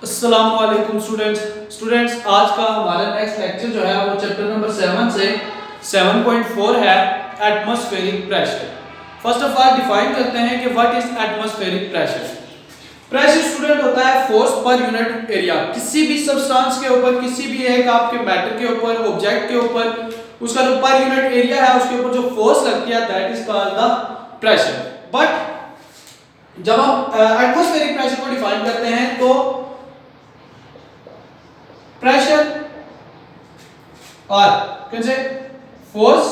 अस्सलामुअलैकुम स्टूडेंट्स आज का हमारा नेक्स्ट लेक्चर जो है वो चैप्टर नंबर 7 से 7.4 है atmospheric pressure. First of all define करते हैं कि what is atmospheric pressure. Pressure student होता है फोर्स पर यूनिट एरिया, किसी भी सब्सटेंस के ऊपर, किसी भी एक आपके मैटर के ऊपर, ऑब्जेक्ट के ऊपर, उसका जो पर यूनिट एरिया है उसके ऊपर जो फोर्स लगती है that is called the pressure. But जब हम एटमॉस्फेरिक प्रेशर को डिफाइन करते हैं तो pressure or can say force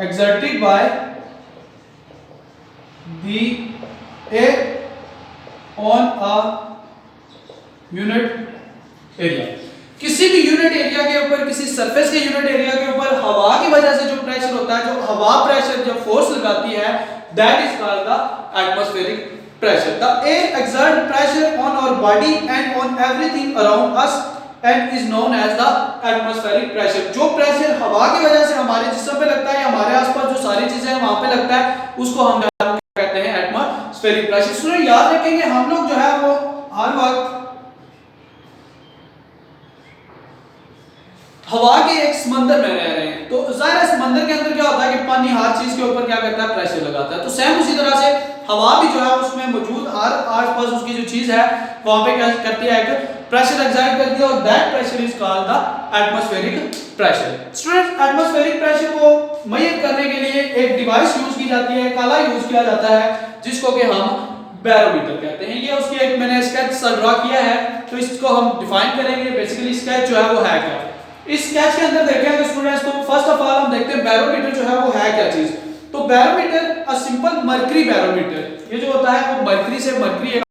exerted by the air on a unit area। किसी भी यूनिट एरिया के ऊपर, किसी सरफेस के यूनिट एरिया के ऊपर हवा की वजह से जो प्रेशर होता है, जो हवा प्रेशर जब फोर्स लगाती है that is called the atmospheric pressure। The air exerts pressure on our body and on everything around us and is known as the atmospheric pressure। जो प्रेशर हवा की वजह से हमारे जिस्म पे लगता है, हमारे आसपास जो सारी चीजें हैं वहां पे लगता है, उसको हम कहते हैं एटमॉस्फेरिक प्रेशर। स्टूडेंट याद रखेंगे हम लोग जो है वो हर वक्त हवा के एक समंदर में रह रहे हैं, तो जाहिर है समंदर के अंदर क्या होता है कि पानी हर चीज के ऊपर क्या करता है, प्रेशर लगाता है। तो सेम उसी तरह से हवा भी जो है उसमें मौजूद हर आसपास उसकी जो चीज है वहां पे क्या करती है, एक प्रेशर एक्सर्ट करती है और that pressure is called the atmospheric pressure. Student atmospheric pressure को मेजर करने के लिए एक डिवाइस यूज की जाती है, काला यूज किया जाता है जिसको कि हम बैरोमीटर कहते हैं। ये उसकी एक मैंने स्केच ड्रा किया है, तो इसको हम डिफाइन करेंगे। बेसिकली स्केच जो है वो है क्या, इस स्केच के अंदर देखेंगे स्टूडेंट्स तो फर्स्ट ऑफ ऑल हम देखते हैं बैरोमीटर जो है वो है क्या चीज। तो barometer a simple mercury barometer, ये जो होता है वो मरकरी से, मरकरी एक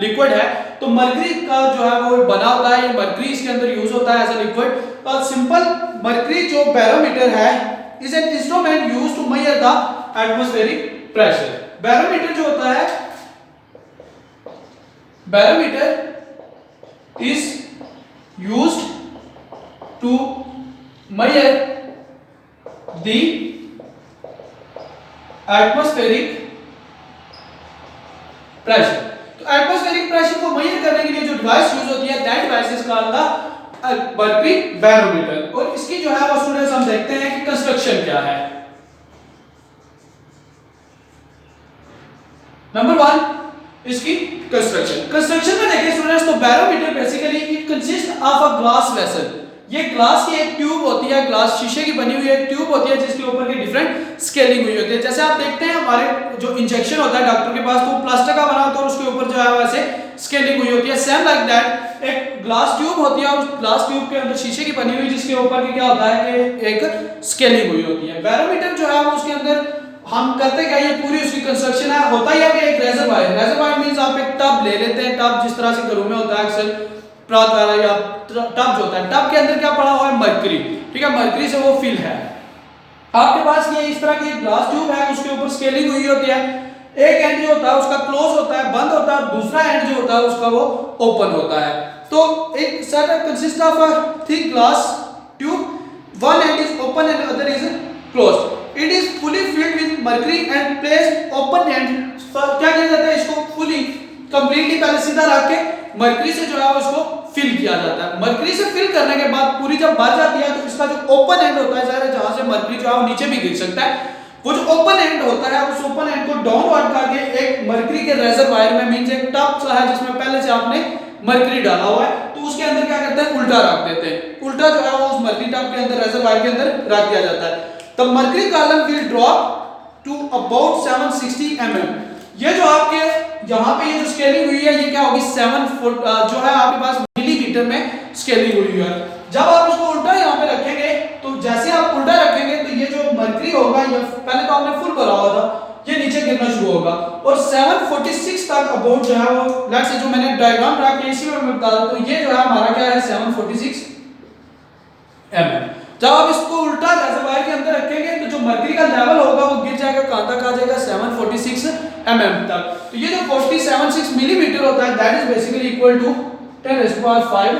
लिक्विड है तो मरकरी का जो है वो बना होता है, ये मरकरी इसके अंदर यूज होता है एज अ लिक्विड। तो सिंपल मरकरी जो बैरोमीटर है is an instrument used to measure the atmospheric pressure. Barometer जो होता है, barometer is used to measure the atmospheric pressure। तो एटमॉस्फेरिक प्रेशर को मेजर करने के लिए जो डिवाइस यूज होती है that device is called the mercury barometer. और इसकी जो है वो स्टूडेंट्स हम देखते हैं कि कंस्ट्रक्शन क्या है। नंबर 1 इसकी कंस्ट्रक्शन में देखिए स्टूडेंट्स, तो barometer basically it consist of a glass vessel. ये ग्लास की एक ट्यूब होती है, ग्लास शीशे की बनी हुई एक ट्यूब होती है जिसके ऊपर की डिफरेंट स्केलिंग हुई होती है। जैसे आप देखते हैं हमारे जो इंजेक्शन होता है डॉक्टर के पास, तो प्लास्टिक का बना होता है और उसके ऊपर जो है वैसे स्केलिंग हुई होती है। सेम लाइक दैट एक ग्लास ट्यूब होती है और उस ग्लास ट्यूब के अंदर शीशे की बनी हुई जिसके ऊपर की क्या होता है कि एक स्केलिंग हुई होती है। बैरोमीटर जो है वो उसके अंदर हम करते क्या, ये पूरी उसकी कंस्ट्रक्शन है, होता ही है कि एक रेजरवायर मींस आप एक टब ले लेते हैं, टब जिस तरह से घरों में होता है अक्सर प्रात वाला या टब जो होता है, टब के अंदर क्या पड़ा हुआ है, मरकरी। ठीक है, मरकरी से वो फिल है। आपके पास ये इस तरह की ग्लास ट्यूब है, उसके ऊपर स्केलिंग हुई होती है। एक एंड जो होता है उसका क्लोज होता है, बंद होता है, दूसरा एंड जो होता है उसका वो ओपन होता है। तो एक set consist of a thick glass tube, one and is open and other is closed. It is fully filled with mercury and placed open and. क्या किया जाता है, इसको फुली कंप्लीटली पहले सीधा रख के मरकरी से जो है उसको फिल किया जाता है। मरकरी से फिल करने के बाद पूरी जब भर जाती है तो इसका जो ओपन एंड होता है, जाहिर जहां से मरकरी जो है वो नीचे भी गिर सकता है, वो जो ओपन एंड होता है उस ओपन एंड को डाउनवर्ड करके एक मरकरी के रेजरवायर में मींस एक टब सा है जिसमें पहले से आपने मरकरी डाला हुआ है, तो उसके अंदर क्या करते हैं, उल्टा रख देते हैं। उल्टा जो है वो उस मरकरी टब के अंदर, रेजरवायर के अंदर रख दिया जाता है। तो mercury column will drop to about 760 mm। ये जो आपके यहाँ पे ये जो स्केलिंग हुई है ये क्या होगी, 7 फुट जो है आपके पास मिलीमीटर में स्केलिंग हुई है। जब आप इसको उल्टा यहाँ पे रखेंगे तो जैसे आप उल्टा रखेंगे तो ये जो मरकरी होगा, ये पहले तो आपने फुल भरा हुआ था, ये नीचे गिरना शुरू होगा और 746 तक अबाउट जो है वो लेट्स से जो मैंने डायग्राम ड्रा किया इसी में मैं बता दूं, तो ये जो है हमारा क्या है 746 mm। जब आप इसको उल्टा रेजरवायर के अंदर रखेंगे तो जो मरकरी का लेवल होगा वो गिर जाएगा, कहां तक आ जाएगा, 746 mm तक। तो ये जो 476 मिलीमीटर होता है that is basically equal to 10⁵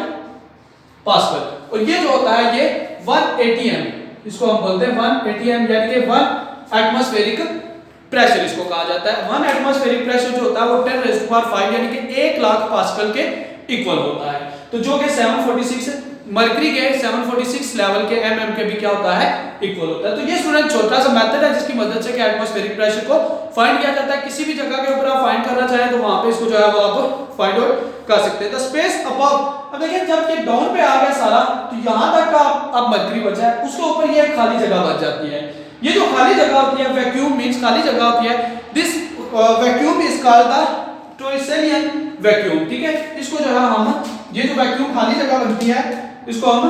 pascal. और ये जो होता है ये 1 atm, इसको हम बोलते हैं 1 atm यानी कि 1 एटमॉस्फेरिक प्रेशर इसको कहा जाता है। 1 एटमॉस्फेरिक प्रेशर जो होता है वो 10⁵ यानी कि 1,00,000 पास्कल के इक्वल होता है। तो जो कि 746 मरकरी के 746 लेवल के mm के भी क्या होता है, इक्वल होता है। तो ये स्टूडेंट छोटा सा मेथड है जिसकी मदद से क्या एटमॉस्फेरिक प्रेशर को फाइंड किया जाता है। किसी भी जगह के ऊपर आप फाइंड करना चाहें तो वहां पे इसको जो है वो आप फाइंड आउट कर सकते हैं। द स्पेस अबव, अब देखिए जब ये डाउन पे आ गया सारा तो यहां तक का अब मरकरी बचा है, उसके ऊपर ये खाली जगह बच जाती है। ये जो खाली जगह होती है वैक्यूम मींस खाली जगह होती है। This vacuum is called the Torricellian vacuum, ठीक है। इसको जो है हम ये जो वैक्यूम खाली जगह बनती है इसको हम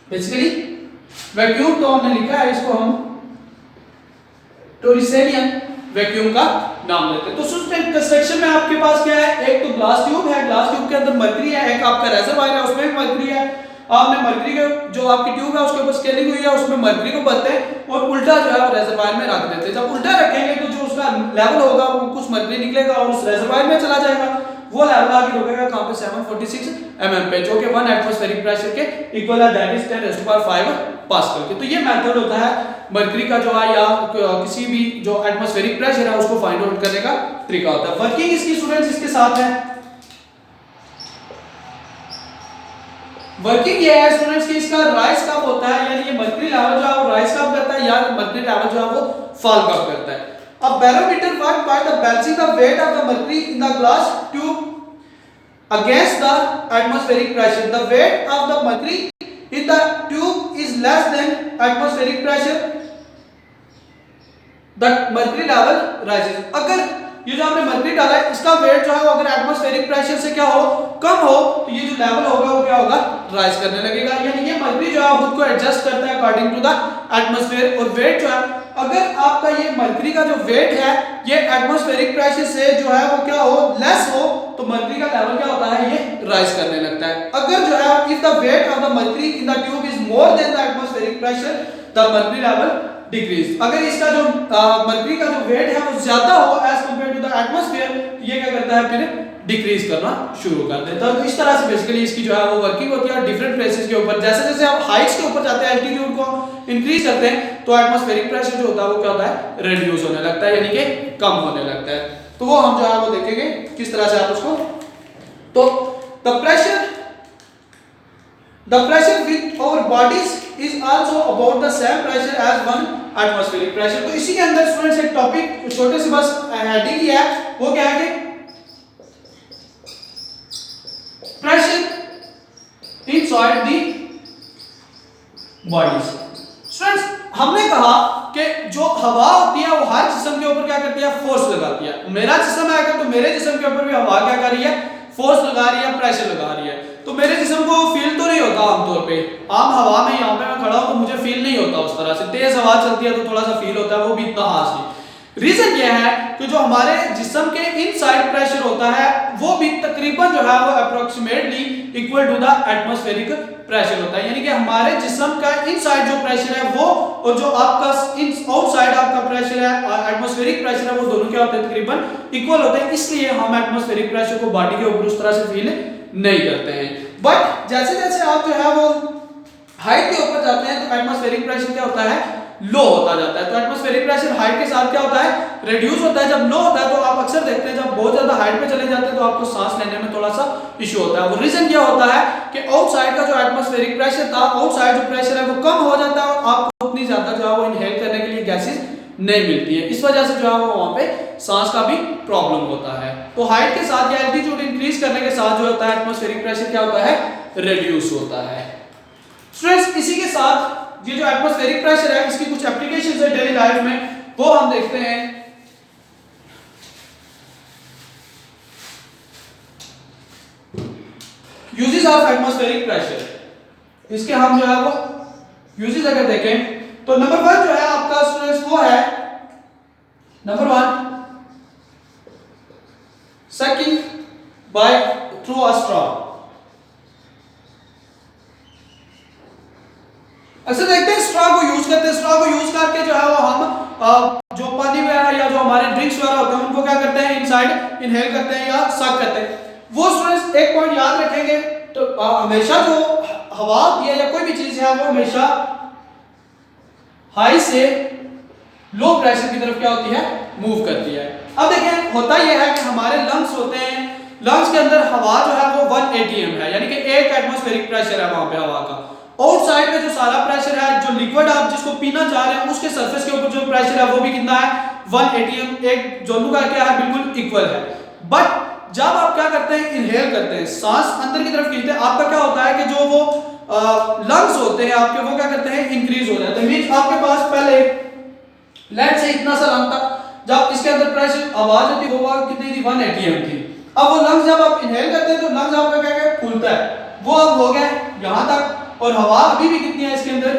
बेसिकली वैक्यूम तो हमने लिखा है, इसको हम टोरिसेलियन वैक्यूम का नाम देते हैं। तो स्टूडेंट कंस्ट्रक्शन में आपके पास क्या है, एक तो ग्लास ट्यूब है, ग्लास ट्यूब के अंदर मरकरी है, एक आपका रेजरवायर है उसमें भी मरकरी है। आपने मरकरी के जो आपकी ट्यूब है उसके ऊपर स्केलिंग हुई है उसमें मरकरी को भरते हैं और उल्टा जो है रेजरवायर में रख देते हैं। जब उल्टा रखेंगे तो जो उसका लेवल होगा वो कुछ मरकरी निकलेगा और उस रेजरवायर में चला जाएगा, वो लेवल आगे रुकेगा कहां पे 746 mm पे, जो कि 1 एटमॉस्फेरिक प्रेशर के इक्वल है, दैट इज 10⁵ पास्कल के। तो ये मेथड होता है मरकरी का जो है या किसी भी जो एटमॉस्फेरिक प्रेशर है उसको फाइंड आउट करने का तरीका होता है। वर्किंग इसकी स्टूडेंट्स इसके साथ है, वर्किंग ये है स्टूडेंट्स कि इसका राइज कब होता है, यानी ये मरकरी लेवल जो है वो राइज कब करता है या मरकरी लेवल जो है वो फॉल कब करता है। अब barometer work by the balancing the weight of the mercury in the glass tube against the atmospheric pressure. The weight of the mercury in the tube is less than atmospheric pressure. The mercury level rises. अगर ये जो हमने mercury डाला है इसका wait जो है वो अगर एटमॉस्फेरिक प्रेशर से क्या हो, कम हो, तो ये जो लेवल होगा वो क्या होगा, राइज करने लगेगा। यानी ये मरकरी जो है खुद को एडजस्ट करता है अकॉर्डिंग टू द एटमॉस्फेयर। और वेट जो है अगर आपका ये मरकरी का जो वेट है ये एटमॉस्फेरिक प्रेशर से जो है वो क्या हो, लेस हो, तो मरकरी का लेवल क्या होता है, ये राइज करने लगता है। अगर जो है if the weight of the mercury in the tube is more than the atmospheric pressure the mercury level decrease. अगर इसका जो मरकरी का जो वेट है वो ज्यादा हो as compare to the atmosphere, ये क्या करता है, फिर डिक्रीज करना शुरू कर देता है। तो इस तरह से बेसिकली इसकी जो है वो वर्किंग होती है डिफरेंट प्लेसेस के ऊपर। जैसे जैसे आप हाइट्स के ऊपर जाते हैं, एल्टीट्यूड को इंक्रीज करते हैं, तो एटमॉस्फेरिक प्रेशर जो होता है वो क्या होता है, रिड्यूस होने लगता है, यानी कि कम होने लगता है। तो वो हम जो है वो देखेंगे किस तरह से आप उसको। तो the pressure with our bodies is also about the same pressure as 1 atmospheric pressure। तो इसी के अंदर स्टूडेंट्स एक टॉपिक छोटे से बस हेडिंग ही है, वो क्या है कि pressure inside the bodies. Students हमने कहा कि जो हवा होती है वो हर जिस्म के ऊपर क्या करती है, फोर्स लगाती है। मेरा जिस्म है अगर तो मेरे जिस्म के ऊपर भी हवा क्या कर रही है, फोर्स लगा रही है, प्रेशर लगा रही है। तो मेरे जिस्म को फील तो नहीं होता आमतौर पे, आम हवा में यहाँ पे मैं खड़ा हूँ तो मुझे फील नहीं होता उस तरह से। तेज हवा चलती है तो थोड़ा सा फील होता है, वो भी इतना खास नहीं। रीजन ये है कि जो हमारे जिस्म के इनसाइड प्रेशर होता है वो भी तकरीबन जो है वो approximately equal to the atmospheric pressure होता है। यानी कि हमारे जिस्म का इनसाइड जो प्रेशर है वो और जो आपका आउटसाइड आपका प्रेशर है, एटमॉस्फेरिक प्रेशर है, वो दोनों क्या होते हैं, तकरीबन इक्वल होते हैं। इसलिए हम एटमॉस्फेरिक प्रेशर को बॉडी के ऊपर उस तरह से फील नहीं करते हैं। बट जैसे जैसे आप जो है वो हाइट के ऊपर जाते हैं तो एटमॉस्फेरिक प्रेशर क्या होता है, लो होता जाता है। तो एटमॉस्फेरिक प्रेशर हाइट के साथ क्या होता है, रिड्यूस होता है। जब लो होता है तो आप अक्सर देखते हैं जब बहुत ज्यादा हाइट पे चले जाते हैं तो आपको सांस लेने में थोड़ा सा इशू होता है। वो रीजन क्या होता है कि आउटसाइड का जो एटमॉस्फेरिक प्रेशर था, आउटसाइड जो प्रेशर है वो कम हो जाता है और आपको उतनी ज्यादा जो है वो इनहेल करने के लिए गैसेस नहीं मिलती है। इस वजह से जो है वो वहां पे सांस का भी प्रॉब्लम होता है। तो हाइट के साथ या एल्टीट्यूड इंक्रीज करने के साथ जो होता है एटमॉस्फेरिक प्रेशर क्या होता है, रिड्यूस होता है। स्टूडेंट्स इसी के साथ ये जो एटमॉस्फेरिक प्रेशर है इसकी कुछ एप्लीकेशंस है डेली लाइफ में, वो हम देखते हैं। यूजेस ऑफ एटमॉस्फेरिक प्रेशर, इसके हम जो है वो यूजेस अगर देखें तो नंबर 1 जो है आपका स्टूडेंट्स वो है, number 1 sucking by through a straw. अक्सर देखते हैं स्ट्रॉ को यूज करते हैं, स्ट्रॉ को यूज करके जो है वो हम जो पानी वगैरह या जो हमारे ड्रिंक्स वगैरह होते हैं उनको क्या करते हैं, इनसाइड इनहेल करते हैं या सक करते हैं। वो स्टूडेंट्स एक पॉइंट याद रखेंगे, तो हमेशा जो हवा होती है या कोई भी चीज है वो हमेशा हाई से लो प्रेशर की तरफ क्या होती है, मूव करती है। अब देखिए होता यह है कि हमारे लंग्स होते हैं, लंग्स के अंदर हवा जो है वो 1 atm है, यानी कि 1 एटमॉस्फेरिक प्रेशर है वहां पे हवा का। आउटसाइड में जो सारा प्रेशर है, जो लिक्विड आप जिसको पीना चाह रहे हैं उसके सरफेस के ऊपर जो प्रेशर है वो भी कितना है, 1 atm, एक दोनों का क्या है, बिल्कुल इक्वल है। बट जब आप क्या करते हैं, इनहेल करते हैं, सांस अंदर की तरफ खींचते हैं, आपका क्या होता है कि जो वो लंग्स होते हैं आपके, वो क्या करते हैं, इंक्रीज हो जाते हैं। मींस आपके पास पहले लेट से इतना सा लंग था, जब इसके अंदर प्रेशर आवाज होती है वो कितनी थी, 1 atm थी। अब वो लंग्स जब आप इनहेल करते हैं तो लंग्स आपका क्या क्या फूलता है, वो अब हो गया यहां तक, और हवा अभी भी कितनी है इसके अंदर,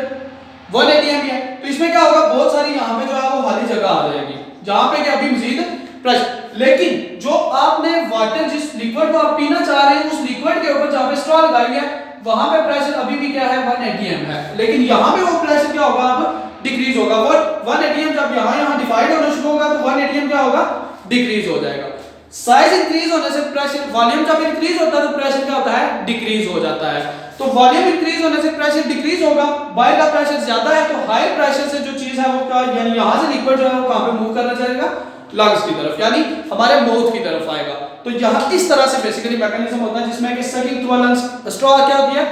1 atm ही है। तो इसमें क्या होगा, बहुत सारी यहाँ पे जो है वो खाली जगह आ जाएगी, जहां पे कि अभी मजीद प्रेशर। लेकिन जो आपने वाटर, जिस लिक्विड को आप पीना चाह रहे हैं, उस लिक्विड के ऊपर जहां पे स्ट्रॉ लगाई है वहां पे प्रेशर अभी भी क्या है, 1 atm है। लेकिन यहाँ पे वो प्रेशर क्या होगा, अब डिक्रीज होगा। वो 1 atm जब यहाँ डिवाइड होना शुरू होगा तो 1 atm क्या होगा, डिक्रीज हो जाएगा। साइज इंक्रीज होने से प्रेशर, वॉल्यूम जब इंक्रीज होता है तो प्रेशर क्या होता है, डिक्रीज हो जाता है। तो वॉल्यूम इंक्रीज होने से प्रेशर डिक्रीज होगा, बाहर का प्रेशर ज्यादा है तो हाई प्रेशर से जो चीज है वो क्या, यानी यहां से लिक्विड जो है वो कहां पे मूव करना चाहेगा, लंग्स की तरफ, यानी हमारे माउथ की तरफ आएगा। तो यहां इस तरह से बेसिकली मैकेनिज्म होता है जिसमें कि सकिंग थ्रू लंग्स, स्ट्रॉ क्या होती है,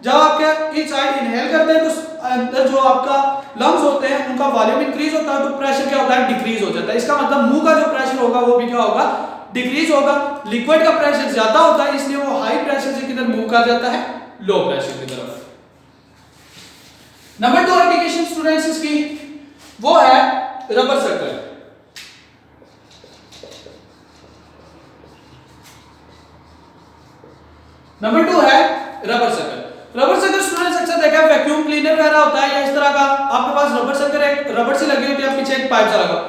जब आप क्या इनसाइड इनहेल करते हैं तो अंदर जो आपका लंग्स होते हैं उनका वॉल्यूम इंक्रीज होता है तो प्रेशर क्या होता है, डिक्रीज हो जाता है। इसका मतलब मुंह का जो प्रेशर होगा वो भी क्या होगा, डिक्रीज होगा। लिक्विड का प्रेशर ज्यादा होता है इसलिए वो हाई प्रेशर से किधर मूव कर जाता है, लो प्रेशर की तरफ। नंबर 2 एप्लीकेशन स्टूडेंट्स इसकी वो है रबर सर्कल। नंबर 2 है rubber circle. Rubber circle students अक्सर देखा है वैक्यूम क्लीनर वगैरह होता है या इस तरह का आपके पास रबर सर्कल, एक रबर से लगी होती है, पीछे एक पाइप सा लगा,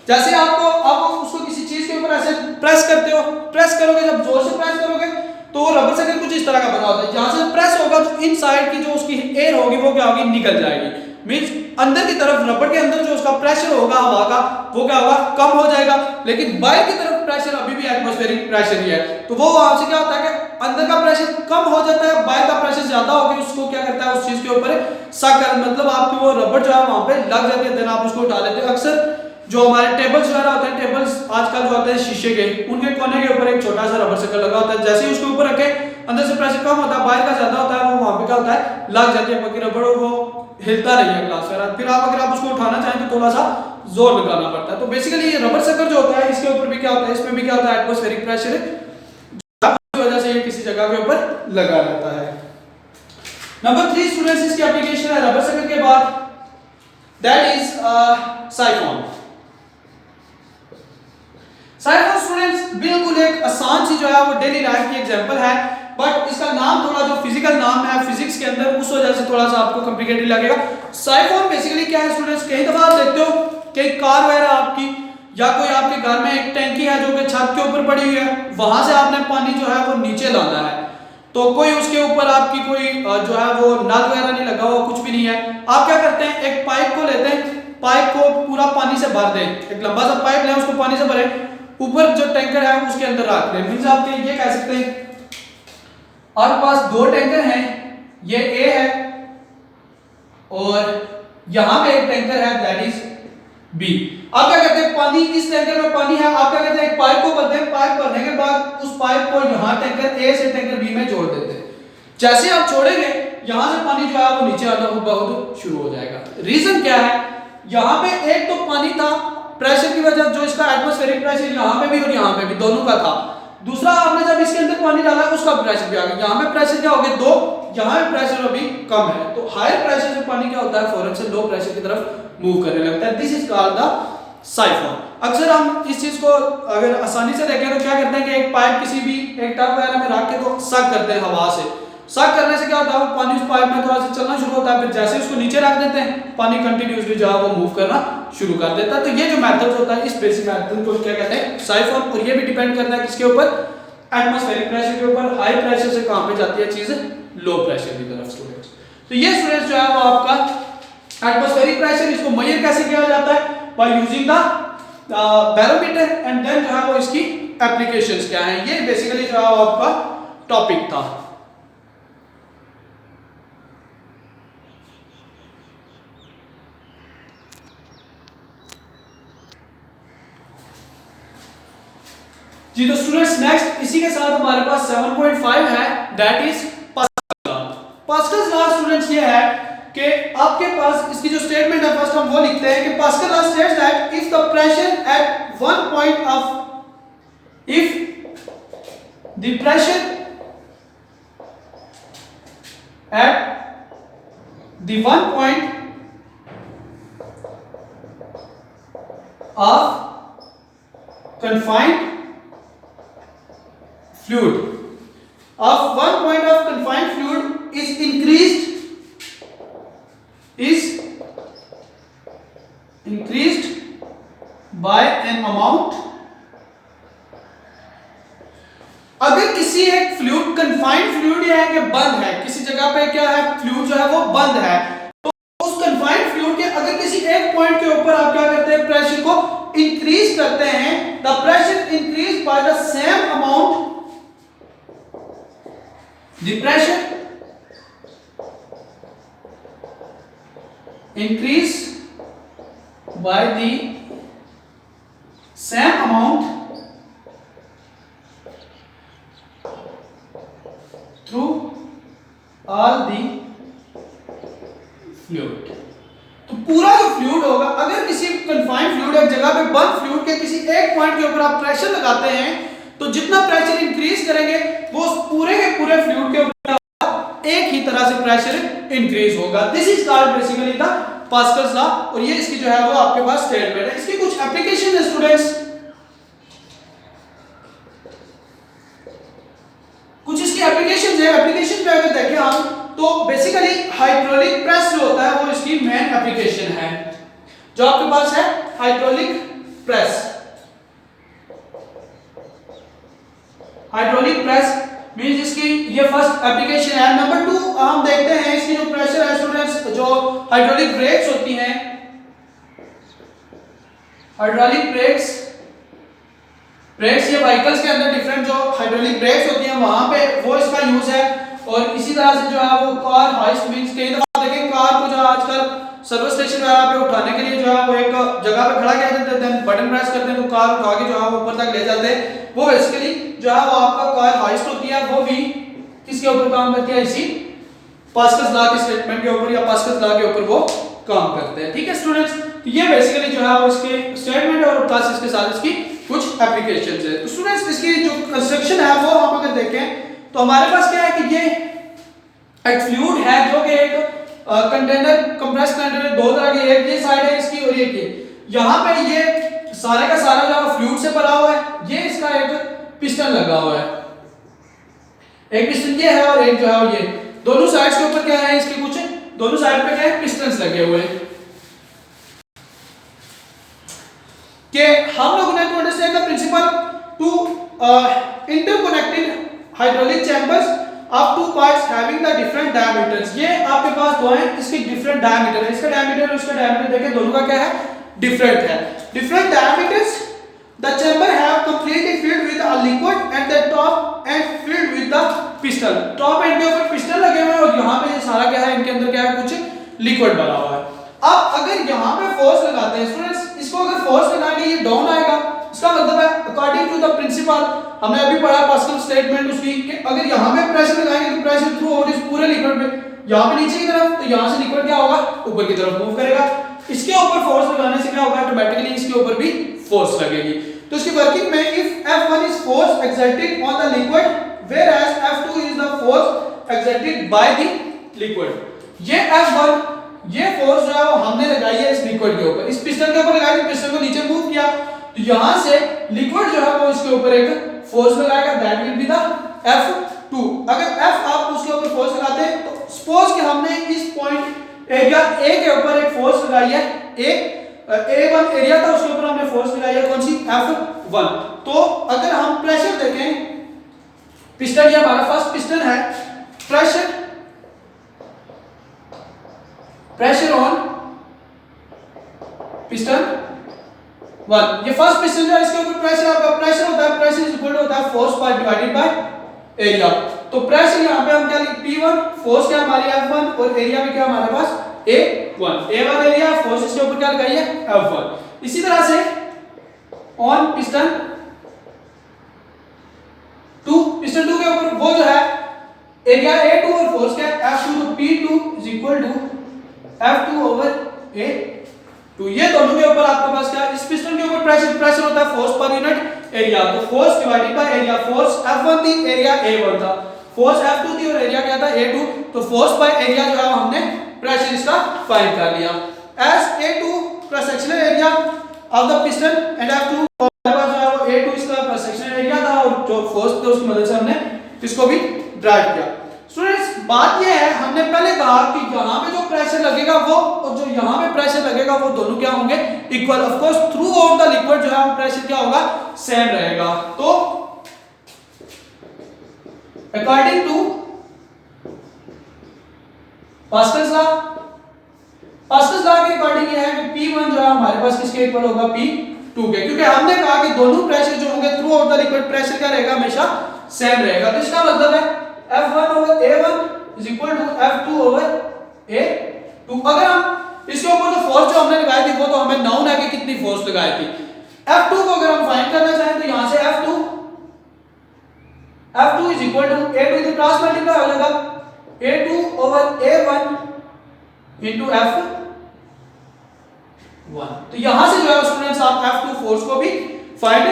जैसे आपको आप उसको किसी चीज के ऊपर ऐसे प्रेस करते हो, प्रेस करोगे, जब जोर से प्रेस करोगे तो रबर सर्कल कुछ इस तरह का बना होता है, जहां से प्रेस होगा तो इनसाइड की जो उसकी एयर होगी वो क्या होगी, निकल जाएगी। मींस अंदर की तरफ रबर के अंदर जो उसका प्रेशर होगा हवा का वो क्या होगा, कम हो जाएगा। लेकिन बाहर की तरफ प्रेशर अभी भी एटमॉस्फेरिक प्रेशर ही है, तो वो वहां से क्या होता है कि अंदर का प्रेशर कम हो जाता है, बाहर का प्रेशर ज्यादा होकर उसको क्या करता है, उस चीज के ऊपर सक कर, मतलब आपकी वो रबर जो है वहां पे लग जाती है, देन आप उसको उठा लेते हैं। अक्सर जो हमारे टेबल्स वगैरह होते हैं, टेबल्स आजकल जो होते हैं शीशे के, उनके कोने के ऊपर एक छोटा सा रबर सर्कल लगा होता है, जैसे ही उसके ऊपर रखे अंदर से प्रेशर कम होता है, बाहर का ज्यादा होता है, वो वहां पे क्या होता है, लग जाती है बाकी रबर, वो हिलता नहीं है ग्लास वगैरह। फिर आप अगर आप उसको उठाना चाहें तो थोड़ा सा जोर लगाना पड़ता है। तो बेसिकली ये रबर सर्कल जो होता है इसके ऊपर भी क्या होता है, इसमें भी क्या होता है, एटमॉस्फेरिक प्रेशर की वजह से ये किसी जगह के ऊपर लगा रहता है। नंबर 3 स्टूडेंट्स इसकी एप्लीकेशन है रबर सर्कल के बाद, that is siphon. Siphon students बिल्कुल एक आसान सी जो है वो डेली लाइफ की एग्जांपल है, बट इसका नाम थोड़ा जो फिजिकल नाम है फिजिक्स के अंदर उस वजह से थोड़ा सा आपको कॉम्प्लिकेटेड लगेगा। साइफोन बेसिकली क्या है स्टूडेंट्स, कई दफा आप देखते हो कि कार वगैरह आपकी या कोई आपके घर में एक टैंकी है जो कि छत के ऊपर पड़ी हुई है, वहां से आपने पानी जो है वो नीचे लाना है, तो कोई उसके ऊपर आपकी कोई जो है वो नल वगैरह नहीं लगा हुआ, कुछ भी नहीं है। आप क्या करते हैं, एक पाइप को लेते हैं, पाइप को पूरा पानी से भर दें, एक लंबा सा पाइप लें, उसको पानी से भरें, ऊपर जो टैंकर है उसके अंदर रख दें। मींस आप ये कह सकते हैं आपके पास 2 टैंकर हैं, ये ए है और यहां पे एक टैंकर है दैट इज बी। आप क्या करते हैं, पानी इस टैंकर में पानी है, आप क्या करते हैं, एक पाइप को भरते हैं, पाइप भरने के बाद उस पाइप को यहां टैंकर ए से टैंकर बी में जोड़ देते हैं। जैसे आप छोड़ेंगे यहां से पानी जो है वो नीचे आना बहुत शुरू हो जाएगा। रीजन क्या है, यहां पे एक तो पानी था, प्रेशर की वजह जो इसका एटमॉस्फेरिक प्रेशर यहां पे भी और यहां पे भी दोनों का था। दूसरा आपने जब इसके अंदर पानी डाला उसका प्रेशर भी आ गया, यहां पे प्रेशर क्या हो गया 2, यहां पे प्रेशर अभी कम है, तो हायर प्रेशर से पानी क्या होता है, फौरन से लो प्रेशर की तरफ मूव करने लगता है। This is called the siphon. अक्सर हम इस चीज को अगर आसानी से देखें तो क्या करते हैं कि एक पाइप किसी भी एक टब वगैरह में रख के तो सक करते हैं हवा से, सक करने से क्या होता है, वो पानी उस पाइप में थोड़ा सा चलना शुरू होता है, फिर जैसे उसको नीचे रख देते हैं पानी कंटिन्यूअसली जो है वो मूव करना शुरू कर देता है। तो ये जो मेथड होता है इस बेसिक मेथड को क्या कहते हैं, साइफोन। और ये भी डिपेंड करता है किसके ऊपर, एटमॉस्फेरिक प्रेशर के ऊपर। हाई प्रेशर से कहां पे जाती है चीज, लो प्रेशर की तरफ स्टूडेंट्स। तो ये स्टूडेंट्स जो है वो आपका एटमॉस्फेरिक प्रेशर, इसको मेजर कैसे किया जाता है, by using the barometer and then जो है वो इसकी एप्लीकेशंस क्या हैं, ये बेसिकली जो है आपका टॉपिक था। जी तो स्टूडेंट्स नेक्स्ट इसी के साथ हमारे पास 7.5 है, that is Pascal's law. Pascal's law students ये है कि आपके पास इसकी जो स्टेटमेंट है फर्स्ट हम वो लिखते हैं कि pascal law states that if the pressure at one point of if the pressure at the one point of confined fluid is increased by an amount, अगर किसी एक फ्लूइड कन्फाइंड फ्लूइड है कि बंद है, किसी जगह पे क्या है फ्लूइड जो है वो बंद है, तो उस कन्फाइंड फ्लूइड के अगर किसी एक पॉइंट के ऊपर आप क्या करते हैं प्रेशर को इंक्रीज करते हैं, the pressure increase by the same amount, the pressure increase by the same amount through all the fluid। तो पूरा जो फ्लूइड होगा, अगर किसी कन्फाइंड फ्लूइड एक जगह पे बंद फ्लूइड के किसी एक पॉइंट के ऊपर आप प्रेशर लगाते हैं, तो जितना प्रेशर इंक्रीज करेंगे वो पूरे के पूरे फ्लूइड के ऊपर एक ही तरह से प्रेशर इंक्रीज होगा। This is called basically the Pascal's law, और ये इसकी जो है वो आपके पास स्टेटमेंट है। इसकी कुछ एप्लीकेशन है स्टूडेंट्स, कुछ इसकी एप्लीकेशंस है। एप्लीकेशन पे अगर देखें हम तो बेसिकली हाइड्रोलिक प्रेस जो होता है वो इसकी मेन एप्लीकेशन है। जो आपके पास है hydraulic press, hydraulic press means इसकी ये फर्स्ट एप्लीकेशन है। नंबर 2 हम देखते हैं इसकी जो प्रेशर है स्टूडेंट्स, जो हाइड्रोलिक ब्रेक्स होती हैं, हाइड्रोलिक ब्रेक्स ये व्हीकल्स के अंदर डिफरेंट जो हाइड्रोलिक ब्रेक्स होती हैं वहां पे वो इसका यूज है। और इसी तरह से जो है वो कार हाइस्ट मींस कई दफा देखें कार को जो आजकल सर्विस स्टेशन वगैरह पे उठाने के लिए जो है वो एक जगह पे खड़ा किया जाता है, देन बटन प्रेस करते हैं तो कार उठा के जो है वो ऊपर तक ले जाते हैं। वो बेसिकली जो है वो आपका कार हाइस्ट होती है, वो भी किसके ऊपर काम करती है, इसी पास्कल्स लॉ के स्टेटमेंट के ऊपर या पास्कल्स लॉ के ऊपर वो काम करते हैं। ठीक है स्टूडेंट्स, तो ये बेसिकली जो है वो इसके स्टेटमेंट और प्लस इसके साथ इसकी कुछ एप्लीकेशंस है। तो स्टूडेंट्स इसकी जो कंस्ट्रक्शन है वो हम अगर देखें तो हमारे पास क्या है कि ये एक फ्लूइड है जो कि एक कंटेनर कंप्रेस कंटेनर दो तरह के, एक ये साइड है इसकी और एक ये, यहाँ पे ये सारे का सारा जो है फ्लूइड से भरा हुआ है, ये इसका एक पिस्टन लगा हुआ है, एक पिस्टन ये है और एक जो है ये, दोनों साइड्स के ऊपर क्या है इसके कुछ दोनों साइड पे क्या है पिस्टन्स लगे हुए हैं। कि हम लोगों ने to understand the principle two interconnected hydraulic chambers of two parts having the different diameters. ये आपके पास दो हैं, इसके डिफरेंट डायमीटर है, इसका डायमीटर और इसका डायमीटर देखें दोनों का क्या है डिफरेंट है। Different diameters the chamber have completely filled with a liquid at the top and filled with the piston. Top and के ऊपर पिस्टन लगे हुए हैं और यहाँ पे ये सारा क्या है इनके अंदर क्या है कुछ लिक्विड भरा हुआ है। अब अगर यहाँ पे फोर्स लगाते हैं स्टूडेंट्स, इसको अगर फोर्स लगाएंगे ये डाउन आएगा, इसका मतलब है अकॉर्डिंग टू द प्रिंसिपल हमने अभी पढ़ा पास्कल स्टेटमेंट उसकी कि अगर यहाँ पे प्रेशर लगाएंगे तो प्रेशर थ्रू आउट इस पूरे लिक्विड में यहाँ पे नीचे की तरफ, तो यहाँ से लिक्विड क्या होगा ऊपर की तरफ मूव करेगा। इसके ऊपर फोर्स लगाने से क्या होगा ऑटोमेटिकली इसके ऊपर भी फोर्स लगेगी। तो इसकी वर्किंग में if F1 is force exerted on the liquid whereas F2 is the force exerted by the liquid। ये F1 ये फोर्स जो है वो हमने लगाई है इस लिक्विड के ऊपर, इस पिस्टन के ऊपर लगाई, पिस्टन को नीचे मूव किया तो यहां से लिक्विड जो है वो इसके ऊपर एक फोर्स लगाएगा, that will be the F2। अगर F आप उसके ऊपर फोर्स लगाते हैं तो सपोज कि हमने इस पॉइंट एरिया A के ऊपर एक फोर्स लगाई है, A1 एरिया था उसके ऊपर हमने फोर्स लगाई है कौन सी F1। तो अगर हम प्रेशर देखें, पिस्टन ये हमारा फर्स्ट पिस्टन है, प्रेशर ऑन पिस्टन 1, ये फर्स्ट पिस्टन जो है इसके ऊपर प्रेशर आपका प्रेशर होता है, प्रेशर इज इक्वल होता है force by divided by area. तो प्रेशर यहां पे हम क्या लिख P1, फोर्स क्या हमारी F1 और एरिया में क्या हमारे पास A1 एरिया, फोर्स इसके ऊपर क्या लगाई है F1। इसी तरह से ऑन पिस्टन एरिया A2 और फोर्स क्या है F2, तो P2 is equal to F2 over A2। ये दोनों के ऊपर आपके पास क्या है, इस पिस्टन के ऊपर प्रेशर होता है फोर्स पर यूनिट एरिया, तो force divided by area. Force F1 थी, एरिया A1 था। फोर्स F2 थी और एरिया क्या था A2, तो फोर्स बाय एरिया जो है हमने प्रेशर इसका फाइंड कर लिया। As A2 cross sectional area of the piston and F2 हमारे पास जो है वो A2 इसका क्रॉस सेक्शनल एरिया था और जो फोर्स थे उसकी मदद से हमने इसको भी ड्राइव किया। स्टूडेंट्स बात ये है, हमने पहले कहा कि यहाँ पे जो प्रेशर लगेगा वो और जो यहाँ पे प्रेशर लगेगा वो दोनों क्या होंगे, equal. Of course throughout the liquid जो है प्रेशर क्या होगा, सेम रहेगा। तो according to Pascal's law, Pascal's law के अकॉर्डिंग ये है कि P1 जो है हमारे पास किसके इक्वल होगा, P2 के, क्योंकि हमने कहा कि दोनों प्रेशर जो होंगे through out the liquid pressure क्या रहेगा, हमेशा सेम रहेगा। तो इसका मतलब है F1 over A1 is equal to F2 over A2। अगर हम इसके ऊपर जो फोर्स जो हमने लगाई थी वो तो हमें नाउन है कि कितनी फोर्स लगाई थी। F2 को अगर हम फाइंड करना चाहें तो यहां से F2 is equal to A2 तो क्रॉस मल्टीप्लाई हो जाएगा A2 over A1 into F1। तो यहां से जो है स्टूडेंट्स आप F2 फोर्स को भी फाइंड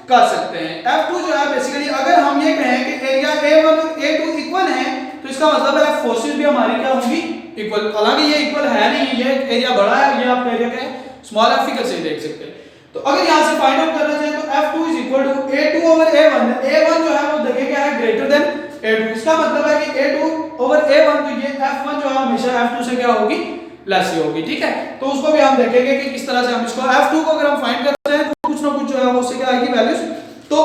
कर सकते हैं। F2 जो है बेसिकली अगर हम ये कहें कि एरिया A1 और A2 इक्वल हैं तो इसका मतलब है फोर्सेस भी हमारी क्या होंगी, इक्वल। हालांकि ये इक्वल है नहीं, ये एरिया बड़ा है, ये आप एरिया के स्मॉल f फिगर से देख सकते हैं। तो अगर यहां से फाइंड आउट करना चाहें तो F2 is equal to A2 over A1। A1 जो है वो देखिए क्या है, ग्रेटर देन A2। इसका मतलब है कि A2 ओवर A1, तो ये F1 जो है हमेशा F2 से क्या होगी, लेस ही होगी। ठीक है, तो उसको भी हम देखेंगे कि किस तरह से हम इसको F2 को अगर हम फाइंड करते हैं तो कुछ ना कुछ जो है वो उससे क्या आएगी वैल्यूज। तो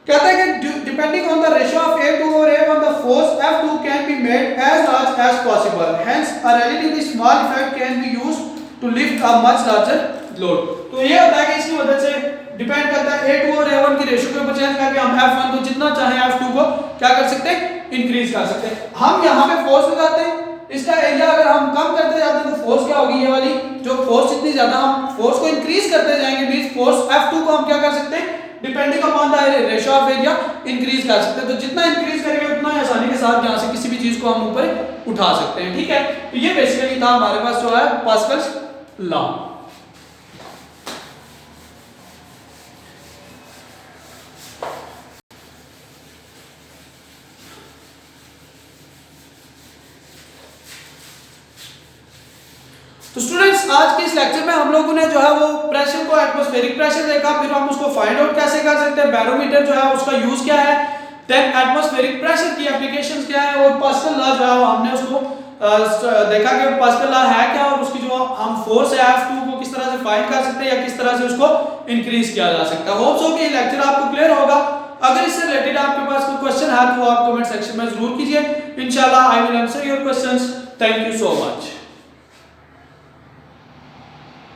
कहता है कि depending on the ratio of A2 और A1 the force F2 can be made as large as possible, hence a relatively small effect can be used to lift a much larger load. तो ये होता है कि इसकी मदद से depend करता है A2 और A1 की रेशियो के ऊपर चेंज करके हम F1 को जितना चाहे F2 को क्या कर सकते हैं, इंक्रीज कर सकते हैं। हम यहाँ पे फोर्स लगाते हैं, इसका एरिया अगर हम कम करते जाते हैं तो फोर्स क्या होगी, ये वाली जो फोर्स इतनी ज्यादा हम फोर्स को इंक्रीज करते जाएंगे, मींस फोर्स F2 को हम क्या कर सकते हैं, depending upon the ratio of area increase कर सकते हैं। तो जितना इंक्रीज करेंगे उतना ही आसानी के साथ यहां से किसी भी चीज को हम ऊपर उठा सकते हैं। ठीक है, तो ये बेसिकली था हमारे पास जो है पास्कल्स लॉ। तो स्टूडेंट्स आज के इस लेक्चर में हम लोगों ने जो है वो प्रेशर को एटमॉस्फेरिक प्रेशर देखा, फिर हम उसको फाइंड आउट कैसे कर सकते हैं, बैरोमीटर जो है उसका यूज क्या है, देन एटमॉस्फेरिक प्रेशर की एप्लीकेशंस क्या है, और पास्कल लॉ जो है हमने उसको देखा कि पास्कल लॉ है क्या और उसकी जो हम फोर्स है F2 को किस तरह से फाइंड कर सकते हैं या किस तरह से उसको इंक्रीज किया जा सकता है। होप सो कि ये लेक्चर आपको क्लियर होगा। अगर इससे रिलेटेड आपके पास कोई क्वेश्चन है तो आप कमेंट सेक्शन में जरूर कीजिए, इंशाल्लाह I will answer your questions. Thank you so much.